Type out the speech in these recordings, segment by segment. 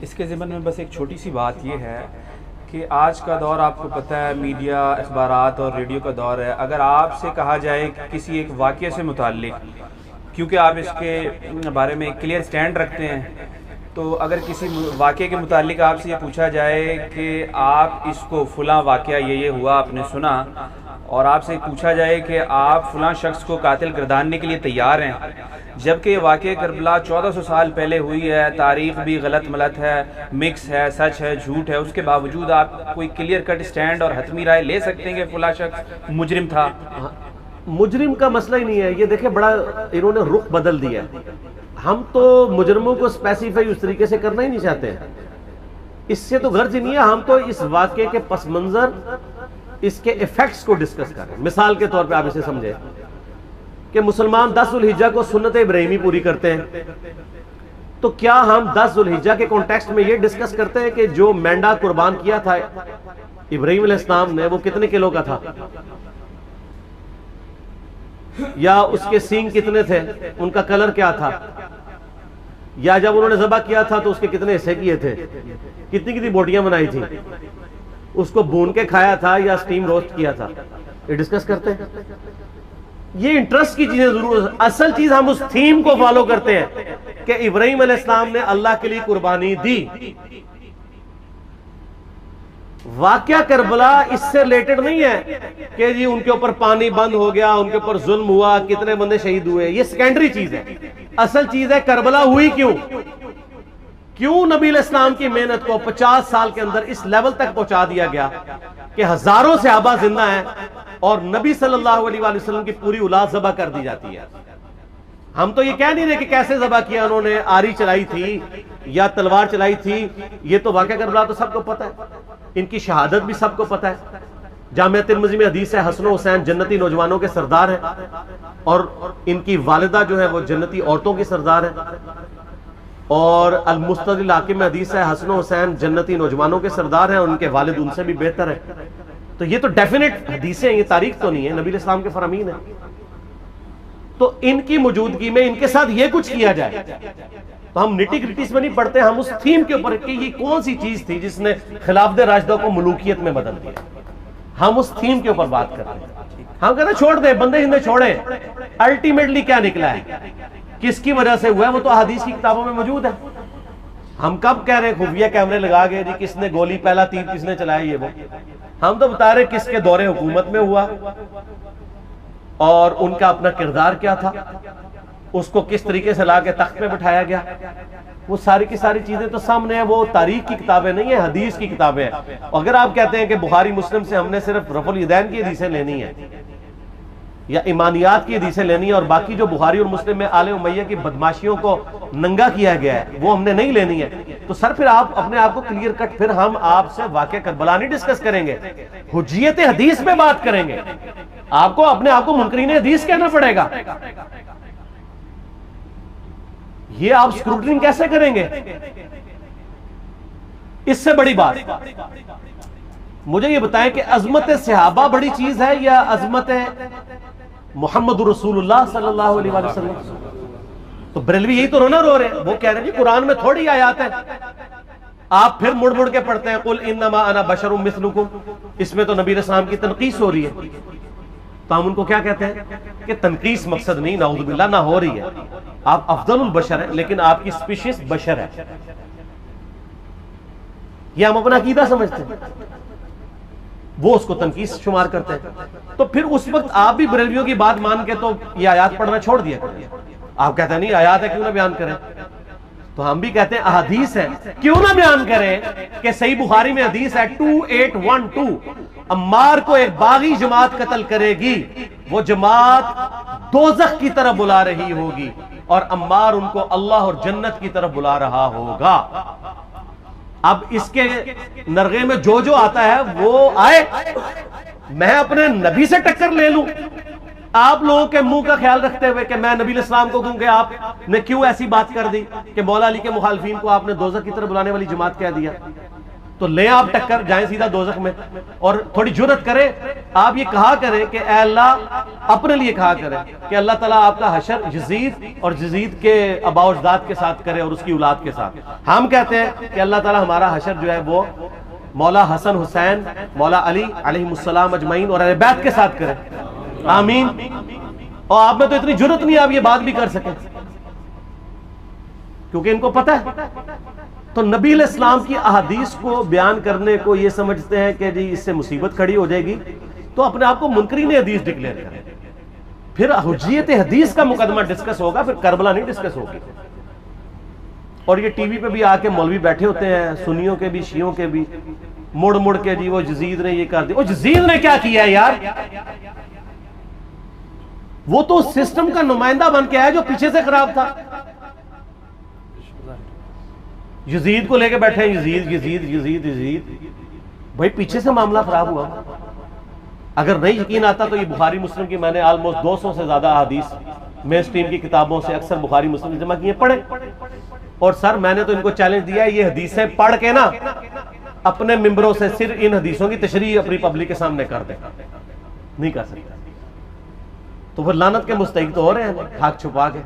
اس کے ضمن میں بس ایک چھوٹی سی بات یہ ہے کہ آج کا دور آپ کو پتہ ہے، میڈیا، اخبارات اور ریڈیو کا دور ہے۔ اگر آپ سے کہا جائے کہ کسی ایک واقعے سے متعلق، کیونکہ آپ اس کے بارے میں ایک کلیئر سٹینڈ رکھتے ہیں، تو اگر کسی واقعے کے متعلق آپ سے یہ پوچھا جائے کہ آپ اس کو فلاں واقعہ یہ ہوا آپ نے سنا، اور آپ سے پوچھا جائے کہ آپ فلاں شخص کو قاتل گرداننے کے لیے تیار ہیں، جبکہ یہ واقعہ کربلا 1400 سال پہلے ہوئی ہے، تاریخ بھی غلط ملت ہے، مکس ہے، سچ ہے، جھوٹ ہے، اس کے باوجود آپ کوئی کلیئر کٹ سٹینڈ اور حتمی رائے لے سکتے ہیں کہ فلاں شخص مجرم تھا؟ مجرم کا مسئلہ ہی نہیں ہے یہ، دیکھیں بڑا انہوں نے رخ بدل دیا ہے۔ ہم تو مجرموں کو اسپیسیفائی اس طریقے سے کرنا ہی نہیں چاہتے ہیں، اس سے تو غرض ہی نہیں ہے۔ ہم تو اس واقعے کے پس منظر، اس کے ایفیکٹس کو ڈسکس کر رہے ہیں۔ مثال کے طور پہ آپ اسے سمجھیں کہ مسلمان 10 ذوالحجہ کو سنت ابراہیمی پوری کرتے ہیں، تو کیا ہم 10 ذوالحجہ کے کانٹیکسٹ میں یہ ڈسکس کرتے ہیں کہ جو مینڈا قربان کیا تھا ابراہیم علیہ السلام نے وہ کتنے کلو کا تھا، یا اس کے سینگ کتنے تھے، ان کا کلر کیا تھا، یا جب انہوں نے ذبح کیا تھا تو اس کے کتنے حصے کیے تھے، کتنی بوٹیاں بنائی تھی، اس کو بھون کے کھایا تھا یا سٹیم روسٹ کیا تھا، یہ ڈسکس کرتے ہیں۔ یہ انٹرسٹ کی چیزیں ضرور، اصل چیز ہم اس تھیم کو فالو کرتے ہیں کہ ابراہیم علیہ السلام نے اللہ کے لیے قربانی دی۔ واقعہ کربلا اس سے ریلیٹڈ نہیں ہے کہ جی ان کے اوپر پانی بند ہو گیا، ان کے اوپر ظلم ہوا، کتنے بندے شہید ہوئے، یہ سیکنڈری چیز ہے۔ اصل چیز ہے کربلا ہوئی کیوں نبی علیہ السلام کی محنت کو 50 سال کے اندر اس لیول تک پہنچا دیا گیا کہ ہزاروں صحابہ زندہ ہیں اور نبی صلی اللہ علیہ وآلہ وسلم کی پوری اولاد ذبح کر دی جاتی ہے۔ ہم تو یہ کہہ نہیں رہے کہ کیسے ذبح کیا انہوں نے، آری چلائی تھی یا تلوار چلائی تھی، یہ تو واقعہ کربلا تو سب کو پتہ ہے، ان کی شہادت بھی سب کو پتہ ہے۔ جامعہ ترمذی میں حدیث ہے حسن و حسین جنتی نوجوانوں کے سردار ہیں، اور ان کی والدہ جو ہے وہ جنتی عورتوں کی سردار ہے، اور المستدرک الحاکم میں حدیث ہے حسن و حسین جنتی نوجوانوں کے سردار ہیں اور ان کے والد ان سے بھی بہتر ہیں۔ تو یہ تو ڈیفینٹ حدیثیں ہیں، یہ تاریخ تو نہیں ہے، نبی علیہ السلام کے فرامین ہیں۔ تو ان کی موجودگی میں ان کے ساتھ یہ کچھ کیا جائے تو ہم نٹی گریٹیز میں نہیں پڑھتے، ہم اس تھیم کے اوپر کہ یہ کون سی چیز تھی جس نے خلافت راشدہ کو ملوکیت میں بدل دیا، ہم اس تھیم کے اوپر بات کرتے ہیں۔ ہم کہتے ہیں چھوڑ دیں، بندے ہندے چھوڑیں، الٹیمیٹلی کیا نکلا ہے، کس کی وجہ سے ہوا ہے، وہ تو احادیث کی کتابوں میں موجود ہے۔ ہم کب کہہ رہے ہیں خفیہ کیمرے لگا گئے جی کس نے گولی پہلا تیر کس نے چلایا، یہ وہ ہم تو بتا رہے کس کے دور حکومت میں ہوا اور ان کا اپنا کردار کیا تھا، اس کو کس طریقے سے لا کے تخت پہ بٹھایا گیا، وہ ساری کی ساری چیزیں تو سامنے ہیں۔ وہ تاریخ کی کتابیں نہیں ہیں، حدیث کی کتابیں ہیں۔ اگر آپ کہتے ہیں کہ بخاری مسلم سے ہم نے صرف رفع الیدین کی حدیثیں لینی ہیں یا ایمانیات کی حدیثیں لینی ہیں اور باقی جو بخاری اور مسلم میں آل امیہ کی بدماشیوں کو ننگا کیا گیا ہے وہ ہم نے نہیں لینی ہے، تو سر پھر آپ اپنے آپ کو کلیئر کٹ، پھر ہم آپ سے واقعہ کربلا نہیں ڈسکس کریں گے، حجیت حدیث پہ بات کریں گے۔ آپ کو اپنے آپ کو منکرین حدیث کہنا پڑے گا، یہ آپ اسکروٹنگ کیسے کریں گے؟ اس سے بڑی بات مجھے یہ بتائیں کہ عظمت صحابہ بڑی چیز ہے یا عظمت محمد رسول اللہ صلی اللہ علیہ وآلہ وسلم؟ تو بریلوی یہی تو رونا رو رہے ہیں، وہ کہہ رہے ہیں جی قرآن میں تھوڑی آیات ہیں، آپ پھر مڑ مڑ کے پڑھتے ہیں قل انما انا بشر مثلکم، اس میں تو نبی علیہ السلام کی تنقیص ہو رہی ہے۔ تو ہم ان کو کیا کہتے ہیں کہ تنقیص مقصد نہیں، نعوذ باللہ، نہ ہو رہی ہے، آپ افضل البشر ہیں لیکن آپ کی سپیشیز بشر ہے، یہ ہم اپنا عقیدہ سمجھتے ہیں، وہ اس کو تنقیص شمار کرتے ہیں۔ تو پھر اس وقت آپ بھی بریلویوں کی بات مان کے تو یہ آیات پڑھنا چھوڑ دیا کریں، آپ کہتے ہیں نہیں آیات ہے کیوں نہ بیان کریں، تو ہم بھی کہتے ہیں احادیث ہے کیوں نہ بیان کریں کہ صحیح بخاری میں حدیث ہے 2812 عمار کو ایک باغی جماعت قتل کرے گی، وہ جماعت دوزخ کی طرف بلا رہی ہوگی اور عمار ان کو اللہ اور جنت کی طرف بلا رہا ہوگا۔ اب اس کے نرغے میں جو آتا ہے وہ آئے، میں اپنے نبی سے ٹکر لے لوں، آپ لوگوں کے منہ کا خیال رکھتے ہوئے کہ میں نبی علیہ السلام کو کہوں کہ آپ نے کیوں ایسی بات کر دی کہ مولا علی کے مخالفین کو آپ نے دوزخ کی طرف بلانے والی جماعت کہہ دیا۔ تو لیں آپ ٹکر، جائیں سیدھا دوزخ میں، اور تھوڑی جرت کریں آپ یہ کہا کریں کہ اے اللہ، اپنے لیے کہا کریں کہ اللہ تعالیٰ آپ کا حشر یزید اور یزید کے آباء و اجداد کے ساتھ کرے اور اس کی اولاد کے ساتھ۔ ہم کہتے ہیں کہ اللہ تعالیٰ ہمارا حشر جو ہے وہ مولا حسن حسین، مولا علی علیہ السلام اجمعین اور اہل بیت کے ساتھ کرے، آمین۔ اور آپ میں تو اتنی جرت نہیں آپ یہ بات بھی کر سکیں، کیونکہ ان کو پتہ ہے۔ تو نبی علیہ السلام کی احادیث کو بیان کرنے کو یہ سمجھتے ہیں کہ جی اس سے مصیبت کھڑی ہو جائے گی، تو اپنے آپ کو منکرین حدیث ڈکلیئر کریں، پھر حجیت حدیث کا مقدمہ ڈسکس ہوگا، پھر کربلا نہیں ڈسکس ہوگی۔ اور یہ ٹی وی پہ بھی آ کے مولوی بیٹھے ہوتے ہیں، سنیوں کے بھی شیعوں کے بھی، مڑ مڑ کے جی وہ یزید نے یہ کر دیا۔ وہ یزید نے کیا کیا ہے یار؟ وہ تو سسٹم کا نمائندہ بن کے آیا جو پیچھے سے خراب تھا۔ یزید کو لے کے بیٹھے ہیں، یزید یزید یزید یزید، بھائی پیچھے سے معاملہ خراب ہوا۔ اگر نہیں یقین آتا تو یہ بخاری مسلم کی میں نے آلموسٹ 200 سے زیادہ احادیث مین سٹریم کی کتابوں سے اکثر بخاری مسلم جمع کیے، پڑھے۔ اور سر میں نے تو ان کو چیلنج دیا ہے، یہ حدیثیں پڑھ کے نا اپنے ممبروں سے صرف ان حدیثوں کی تشریح اپنی پبلک کے سامنے کر دیں، نہیں کر سکتا۔ تو پھر لعنت کے مستحق تو ہو رہے ہیں ہاتھ چھپا کے،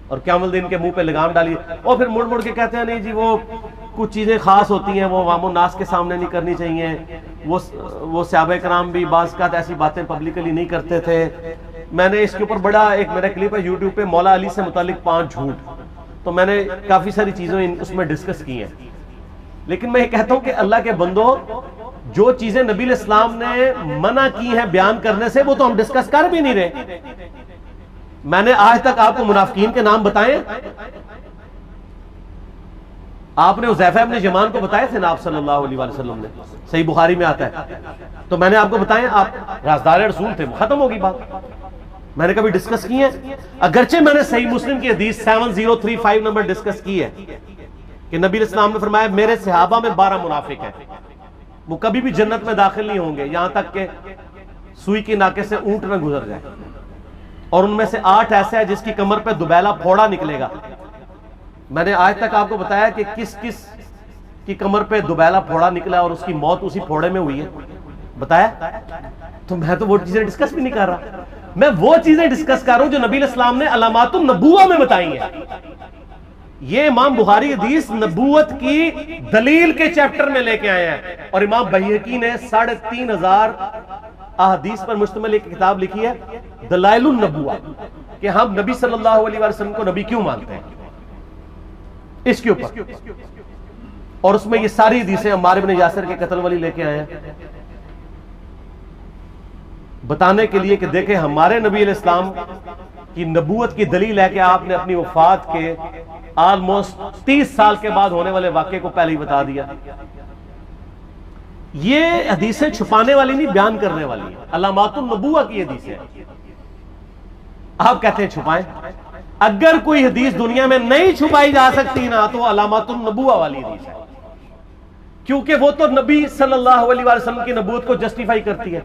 اور قیامت دن کے منہ پہ لگام ڈالیے، اور پھر مڑ مڑ کے کہتے ہیں نہیں جی وہ کچھ چیزیں خاص ہوتی ہیں وہ عوام الناس کے سامنے نہیں کرنی چاہیے، وہ صحابہ کرام بھی بعض اوقات ایسی باتیں پبلکلی نہیں کرتے تھے۔ میں نے اس کے اوپر بڑا ایک میرا کلپ ہے یوٹیوب پہ، مولا علی سے متعلق 5 جھوٹ، تو میں نے کافی ساری چیزیں اس میں ڈسکس کی ہیں۔ لیکن میں یہ کہتا ہوں کہ اللہ کے بندو، جو چیزیں نبی علیہ السلام نے منع کی ہیں بیان کرنے سے، وہ تو ہم ڈسکس کر بھی نہیں رہے۔ میں نے آج تک آپ کو منافقین کے نام بتائے؟ آپ نے حذیفہ ابن یمان کو بتائے تھے نا آپ صلی اللہ علیہ وسلم نے، صحیح بخاری میں آتا ہے، تو میں نے آپ کو بتائے، آپ رازدار رسول تھے، ختم ہوگی بات۔ میں نے کبھی ڈسکس کی ہے؟ اگرچہ میں نے صحیح مسلم کی حدیث 7035 نمبر ڈسکس کی ہے کہ نبی علیہ السلام نے فرمایا میرے صحابہ میں 12 منافق ہیں، وہ کبھی بھی جنت میں داخل نہیں ہوں گے یہاں تک کہ سوئی کی ناکے سے اونٹ نہ گزر جائے، اور ان میں سے 8 ایسے ہیں جس کی کمر پہ دوبیلا پھوڑا نکلے گا۔ میں نے آج تک آپ کو بتایا کہ کس کس کی کمر پہ دوبیلا پھوڑا نکلا اور اس کی موت اسی پھوڑے میں ہوئی ہے، بتایا؟ تو میں تو وہ چیزیں ڈسکس بھی نہیں کر رہا، میں وہ چیزیں ڈسکس کر رہا ہوں جو نبی علیہ السلام نے علامات النبوہ میں بتائی ہیں۔ یہ امام بخاری حدیث نبوت کی دلیل کے چیپٹر میں لے کے آئے ہیں، اور امام بہقی نے 3500 احادیث پر مشتمل ایک کتاب لکھی ہے دلائل النبوہ، کہ ہم نبی صلی اللہ علیہ وسلم کو نبی کیوں مانتے ہیں، اس کے اوپر۔ اور اس میں یہ ساری حدیثیں عمار بن یاسر کے قتل والی لے کے آئے ہیں، بتانے کے لیے کہ دیکھیں ہمارے نبی علیہ السلام کی نبوت کی دلیل ہے کہ آپ نے اپنی وفات کے آلموسٹ 30 سال کے بعد ہونے والے واقعے کو پہلے ہی بتا دیا۔ یہ حدیثیں چھپانے والی نہیں، بیان کرنے والی ہیں، علامات النبوہ کی حدیثیں۔ آپ کہتے ہیں چھپائیں، اگر کوئی حدیث دنیا میں نہیں چھپائی جا سکتی نا تو علامات النبوہ والی حدیث ہے، کیونکہ وہ تو نبی صلی اللہ علیہ وسلم کی نبوت کو جسٹیفائی کرتی ہے۔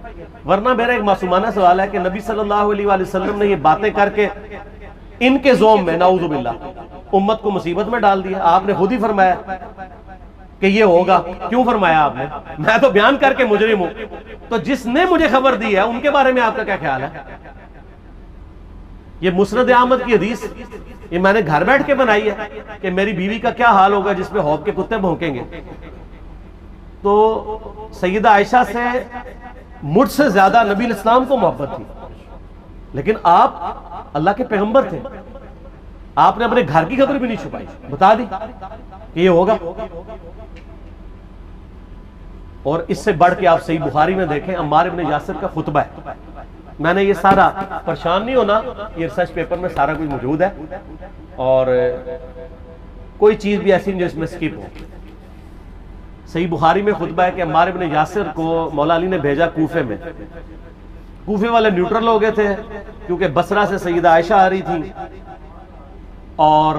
ورنہ میرا ایک معصومانہ سوال ہے کہ نبی صلی اللہ علیہ وسلم نے یہ باتیں کر کے ان کے زوم میں نعوذ باللہ امت کو مصیبت میں ڈال دیا۔ آپ نے خود ہی فرمایا کہ یہ ہوگا، کیوں فرمایا آپ نے؟ میں تو بیان کر کے مجرم ہوں، تو جس نے مجھے خبر دی ہے ان کے بارے میں آپ کا کیا خیال ہے؟ یہ مسند احمد کی حدیث یہ میں نے گھر بیٹھ کے بنائی ہے کہ میری بیوی کا کیا حال ہوگا جس پہ خوف کے کتے بھونکیں گے۔ تو سیدہ عائشہ سے مجھ سے زیادہ نبی علیہ السلام کو محبت تھی، لیکن آپ اللہ کے پیغمبر تھے، آپ نے اپنے گھر کی خبر بھی نہیں چھپائی، بتا دی کہ یہ ہوگا۔ اور اس سے بڑھ کے آپ صحیح بخاری میں دیکھیں عمار بن یاسر کا خطبہ ہے، میں نے یہ سارا، پریشان نہیں ہونا، یہ ریسرچ پیپر میں سارا کچھ موجود ہے، اور کوئی چیز بھی ایسی نہیں جو اس میں سکپ ہو۔ صحیح بخاری میں خطبہ ہے کہ عمار بن یاسر کو مولا علی نے بھیجا کوفے میں، کوفے والے نیوٹرل ہو گئے تھے کیونکہ بصرہ سے سیدہ عائشہ آ رہی تھی، اور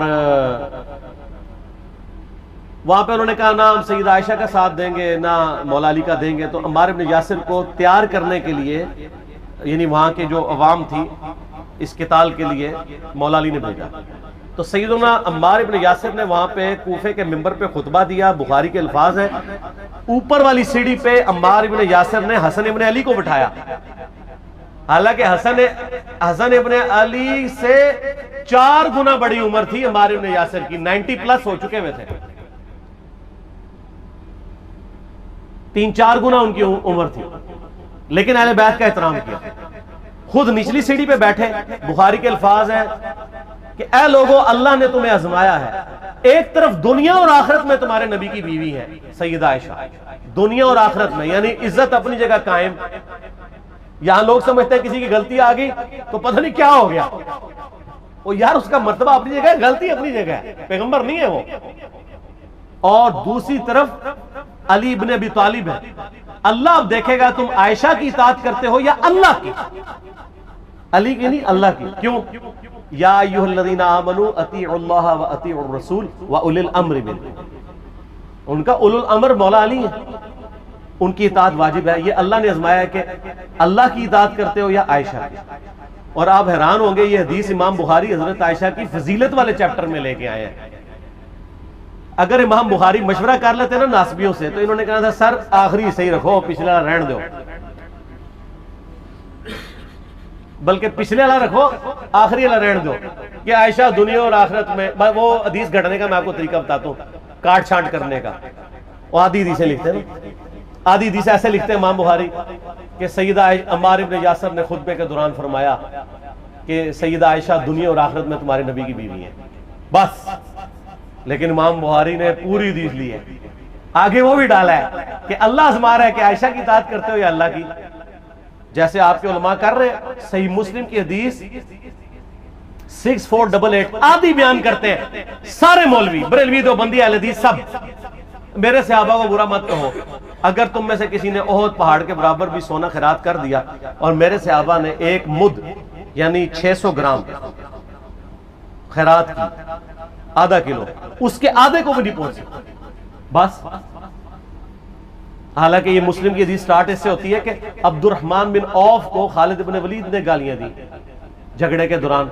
وہاں پہ انہوں نے کہا نہ ہم سیدہ عائشہ کا ساتھ دیں گے نہ مولا علی کا دیں گے، تو عمار بن یاسر کو تیار کرنے کے لیے، یعنی وہاں کے جو عوام تھی اس قتال کے لیے، مولا علی نے بھیجا تو سیدنا عمار ابن یاسر نے وہاں پہ کوفے کے ممبر پہ خطبہ دیا، بخاری کے الفاظ ہیں، اوپر والی سیڑھی پہ عمار ابن یاسر نے حسن ابن علی کو بٹھایا، حالانکہ حسن ابن علی سے 4 گنا بڑی عمر تھی عمار ابن یاسر کی، 90 پلس ہو چکے ہوئے تھے، 3-4 گنا ان کی عمر تھی، لیکن اہل بیت کا احترام کیا، خود نچلی سیڑھی پہ بیٹھے۔ بخاری کے الفاظ ہیں کہ اے لوگو، اللہ نے تمہیں آزمایا ہے، ایک طرف دنیا اور آخرت میں تمہارے نبی کی بیوی ہے سیدہ عائشہ، دنیا اور آخرت میں، یعنی عزت اپنی جگہ قائم۔ یہاں لوگ سمجھتے ہیں کسی کی غلطی آ گئی تو پتہ نہیں کیا ہو گیا، وہ یار اس کا مرتبہ اپنی جگہ ہے، غلطی اپنی جگہ ہے، پیغمبر نہیں ہے وہ۔ اور دوسری طرف علی ابن ابی طالب ہے، اللہ اب دیکھے گا تم عائشہ کی اطاعت کرتے ہو یا اللہ کی، علی کی نہیں اللہ کی۔ کیوں؟ یا ایھا الذین آمنوا اطیعوا اللہ واطیعوا الرسول واولی الامر منکم، ان کا اولو الامر مولا علی ہے، ان کی اطاعت واجب ہے۔ یہ اللہ نے آزمایا ہے کہ اللہ کی اطاعت کرتے ہو یا عائشہ کی۔ اور آپ حیران ہوں گے، یہ حدیث امام بخاری حضرت عائشہ کی فضیلت والے چیپٹر میں لے کے آئے ہیں۔ اگر امام بخاری مشورہ کر لیتے نا ناسبیوں سے تو انہوں نے کہا تھا سر آخری صحیح رکھو، پچھلا رہن دو، بلکہ پچھلے والا رکھو آخری والا رہن دو، کہ عائشہ دنیا اور آخرت میں۔ وہ حدیث گھڑنے کا میں آپ کو طریقہ بتاتا ہوں، کاٹ چھانٹ کرنے کا۔ وہ آدھی حدیثیں لکھتے ہیں نا، آدھی حدیث ایسے لکھتے ہیں امام بخاری کہ سیدہ عمار ابن یاسر نے خطبے کے دوران فرمایا کہ سیدہ عائشہ دنیا اور آخرت میں تمہارے نبی کی بیوی ہے، بس۔ لیکن امام بخاری نے پوری حدیث لی ہے، آگے وہ بھی ڈالا ہے کہ اللہ آزما رہا ہے کہ عائشہ کی اطاعت کرتے ہو یا اللہ کی، جیسے آپ کے علماء کر رہے ہیں۔ صحیح مسلم کی حدیث 6488 آدھی بیان کرتے ہیں سارے مولوی، بریلوی، دیوبندی، اہل حدیث سب۔ میرے صحابہ کو برا مت کہو، اگر تم میں سے کسی نے احد پہاڑ کے برابر بھی سونا خیرات کر دیا اور میرے صحابہ نے 1 مد یعنی 600 گرام خیرات کی، آدھا کلو، اس کے آدھے کو بھی نہیں پہنچ سکتا، بس۔ حالانکہ یہ مسلم کی حدیث سٹارٹ اس سے ہوتی ہے کہ عبد الرحمن بن عوف کو خالد بن ولید نے گالیاں دی جھگڑے کے دوران،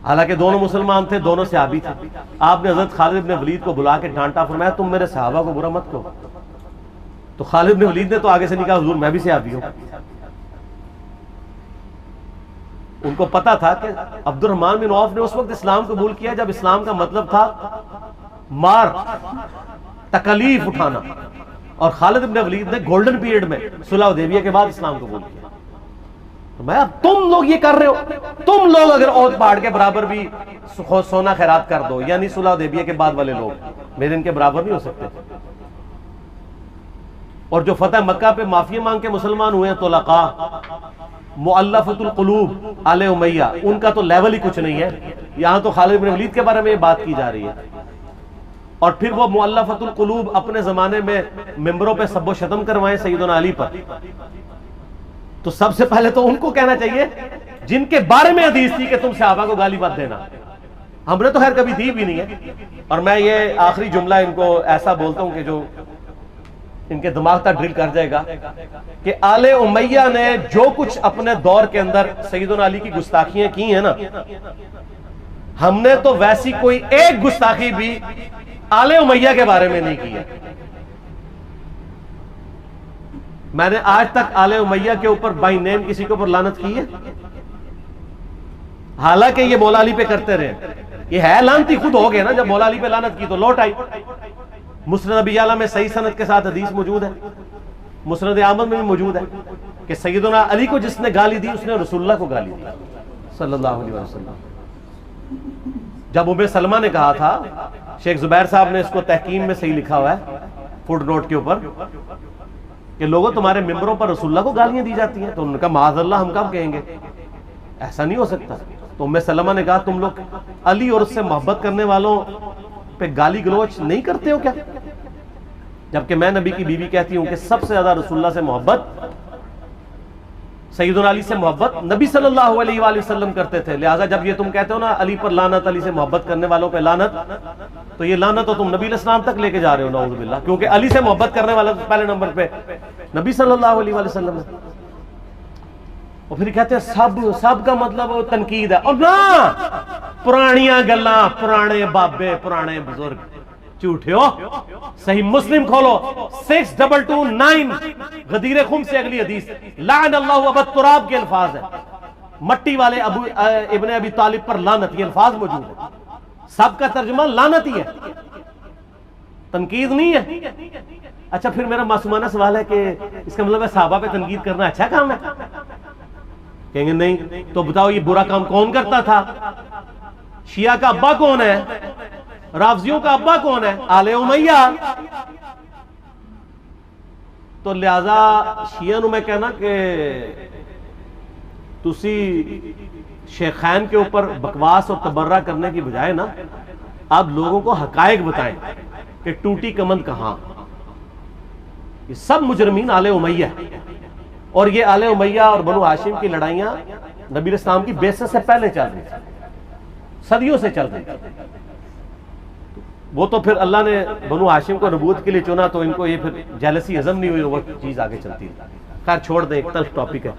حالانکہ دونوں مسلمان تھے، دونوں صحابی تھے۔ آپ نے حضرت خالد بن ولید کو بلا کے ڈانٹا، فرمایا تم میرے صحابہ کو برا مت کہو۔ تو خالد بن ولید نے تو آگے سے نہیں کہا حضور میں بھی صحابی ہوں۔ ان کو پتا تھا کہ عبد الرحمن بن عوف نے اس وقت اسلام قبول کیا جب اسلام کا مطلب تھا مار، تکلیف اٹھانا، اور خالد بن ولید نے گولڈن پیریڈ میں صلح حدیبیہ کے بعد اسلام قبول کیا۔ تو میں اب تم لوگ یہ کر رہے ہو، تم لوگ اگر احد پہاڑ کے برابر بھی سونا خیرات کر دو، یعنی صلح حدیبیہ کے بعد والے لوگ میرے ان کے برابر نہیں ہو سکتے۔ اور جو فتح مکہ پہ معافی مانگ کے مسلمان ہوئے ہیں طلقاء، مؤلفۃ القلوب آل امیہ، ان کا تو لیول ہی کچھ نہیں ہے۔ یہاں تو خالد بن ولید کے بارے میں یہ بات کی جا رہی ہے، اور پھر وہ مؤلفۃ القلوب اپنے زمانے میں ممبروں پہ سب و شتم کروائیں سیدنا علی پر۔ تو سب سے پہلے تو ان کو کہنا چاہیے جن کے بارے میں حدیث تھی کہ تم صحابہ کو گالی مت دینا، ہم نے تو خیر کبھی دی بھی نہیں ہے۔ اور میں یہ آخری جملہ ان کو ایسا بولتا ہوں کہ جو ان کے دماغ تک ڈرل کر جائے گا کہ آل امیہ نے جو کچھ اپنے دور کے اندر سیدنا علی کی گستاخیاں کی ہیں نا، ہم نے تو ویسی کوئی ایک گستاخی بھی آل امیہ کے بارے میں نہیں کی ہے۔ میں نے آج تک آل امیہ کے اوپر بائی نیم کسی کے اوپر لعنت کی ہے؟ حالانکہ یہ مولا علی پہ کرتے رہے، یہ ہے لعنتی خود ہو گئے نا، جب مولا علی پہ لعنت کی تو لوٹ آئی۔ مسند ابی یعلا میں صحیح سند کے ساتھ حدیث موجود ہے، مسند احمد میں بھی موجود ہے کہ سیدنا علی کو جس نے گالی دی اس نے رسول اللہ کو گالی دی صلی اللہ علیہ وسلم۔ جب ام سلمہ نے کہا تھا، شیخ زبیر صاحب نے اس کو تحکیم میں صحیح لکھا ہوا ہے فوٹ نوٹ کے اوپر، کہ لوگوں تمہارے ممبروں پر رسول اللہ کو گالیاں دی جاتی ہیں، تو انہوں نے کہا معاذ اللہ، ہم کب کہیں گے، ایسا نہیں ہو سکتا۔ تو ام سلمہ نے کہا تم لوگ علی اور اس سے محبت کرنے والوں پہ گالی گلوچ نہیں کرتے ہو کیا؟ جبکہ میں نبی کی بیوی کہتی ہوں کہ سب سے زیادہ رسول اللہ سے محبت، سیدنا علی سے محبت نبی صلی اللہ علیہ وآلہ وسلم کرتے تھے۔ لہٰذا جب یہ تم کہتے ہو نا علی پر لعنت، علی سے محبت کرنے والوں پہ لعنت، تو یہ لعنت تو تم نبی علیہ السلام تک لے کے جا رہے ہو نعوذ باللہ، کیونکہ علی سے محبت کرنے والا پہلے نمبر پہ نبی صلی اللہ علیہ وآلہ وسلم ہے۔ اور پھر کہتے ہیں سب کا مطلب تنقید ہے، اور نہ، پرانیاں گلاں، پرانے بابے، پرانے بزرگ، جھوٹے ہو. صحیح مسلم کھولو 6229 غدیر خم سے اگلی حدیث، لعن اللہ ابا التراب کے الفاظ ہیں. مٹی والے ابن ابی طالب پر لعنت، یہ الفاظ موجود ہیں. سب کا ترجمہ لعنت ہی ہے، تنقید نہیں ہے. اچھا پھر میرا معصومانہ سوال ہے کہ اس کا مطلب ہے صحابہ پہ تنقید کرنا اچھا کام ہے؟ کہیں گے نہیں. تو بتاؤ یہ برا کام کون کرتا تھا؟ شیعہ کا ابا کون ہے؟ رافضیوں کا ابا کون ہے؟ آل امیہ. تو لہذا شیعہ نو میں کہنا کہ تسی شیخین کے اوپر بکواس اور تبرہ کرنے کی بجائے نا آپ لوگوں کو حقائق بتائیں کہ ٹوٹی کمند کہاں. یہ سب مجرمین آل امیہ ہے، اور یہ آل امیہ اور بنو ہاشم کی لڑائیاں نبی علیہ السلام کی بعثت سے پہلے چل رہی تھی، صدیوں سے چل رہی تھی. وہ تو پھر اللہ نے بنو ہاشم کو نبوت کے لیے چنا تو ان کو یہ پھر جیلسی ہضم نہیں ہوئی، وہ چیز آگے چلتی ہے. خیر چھوڑ دیں، ایک تلخ ٹاپک ہے.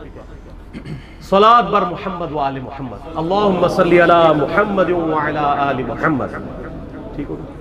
صلاۃ بر محمد و آل محمد، اللہم صلی علی محمد و علی آل محمد. ٹھیک ہوگا.